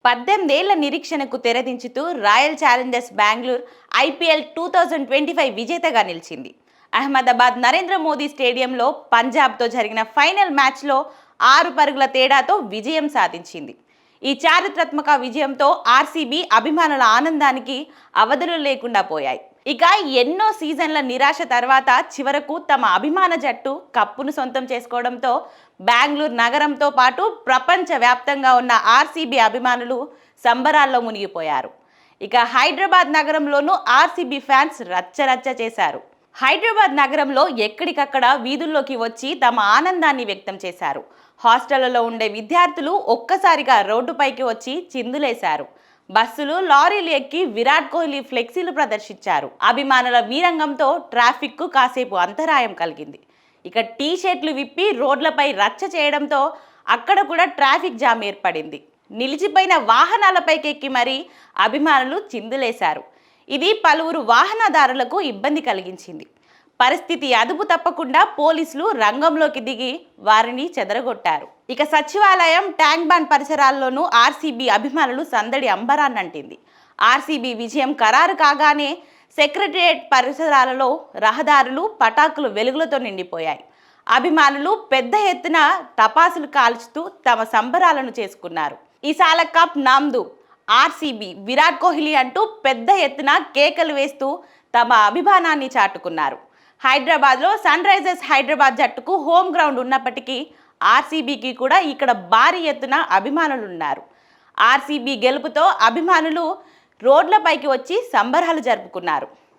18 ఏళ్ల నిరీక్షణకు తెరదించుతూ royal Challengers Bengaluru IPL 2025 విజేతగా నిలిచింది. అహ్మదాబాద్ నరేంద్ర మోదీ స్టేడియంలో పంజాబ్తో జరిగిన ఫైనల్ మ్యాచ్లో 6 పరుగుల తేడాతో విజయం సాధించింది. ఈ చారిత్రాత్మక విజయంతో ఆర్సీబీ అభిమానుల ఆనందానికి అవధులు లేకుండా పోయాయి. ఇక ఎన్నో సీజన్ల నిరాశ తర్వాత చివరకు తమ అభిమాన జట్టు కప్పును సొంతం చేసుకోవడంతో బెంగళూరు నగరంతో పాటు ప్రపంచ వ్యాప్తంగా ఉన్న ఆర్సీబీ అభిమానులు సంబరాల్లో మునిగిపోయారు. ఇక హైదరాబాద్ నగరంలోనూ ఆర్సీబీ ఫ్యాన్స్ రచ్చరచ్చ చేశారు. హైదరాబాద్ నగరంలో ఎక్కడికక్కడ వీధుల్లోకి వచ్చి తమ ఆనందాన్ని వ్యక్తం చేశారు. హాస్టళ్లలో ఉండే విద్యార్థులు ఒక్కసారిగా రోడ్డుపైకి వచ్చి చిందులేశారు. బస్సులు, లారీలు ఎక్కి విరాట్ కోహ్లీ ఫ్లెక్సీలు ప్రదర్శించారు. అభిమానుల వీరంగంతో ట్రాఫిక్కు కాసేపు అంతరాయం కలిగింది. ఇక టీ షర్ట్లు విప్పి రోడ్లపై రచ్చ చేయడంతో అక్కడ కూడా ట్రాఫిక్ జామ్ ఏర్పడింది. నిలిచిపోయిన వాహనాలపైకి ఎక్కి మరీ అభిమానులు చిందులేశారు. ఇది పలువురు వాహనదారులకు ఇబ్బంది కలిగించింది. పరిస్థితి అదుపు తప్పకుండా పోలీసులు రంగంలోకి దిగి వారిని చెదరగొట్టారు. ఇక సచివాలయం, ట్యాంక్ బండ్ పరిసరాల్లోనూ ఆర్సీబీ అభిమానులు సందడి అంబరాన్నంటింది. ఆర్సీబీ విజయం ఖరారు కాగానే సెక్రటేరియట్ పరిసరాలలో రహదారులు పటాకులు వెలుగులతో నిండిపోయాయి. అభిమానులు పెద్ద ఎత్తున టపాసులు కాల్చుతూ తమ సంబరాలను చేసుకున్నారు. ఈసాల కప్ నామ్దు ఆర్సీబీ, విరాట్ కోహ్లీ అంటూ పెద్ద ఎత్తున కేకలు వేస్తూ తమ అభిమానాన్ని చాటుకున్నారు. హైదరాబాద్లో సన్ రైజర్స్ హైదరాబాద్ జట్టుకు హోమ్ గ్రౌండ్ ఉన్నప్పటికీ ఆర్సీబీకి కూడా ఇక్కడ భారీ ఎత్తున అభిమానులు ఉన్నారు. ఆర్సీబీ గెలుపుతో అభిమానులు రోడ్లపైకి వచ్చి సంబరాలు జరుపుకున్నారు.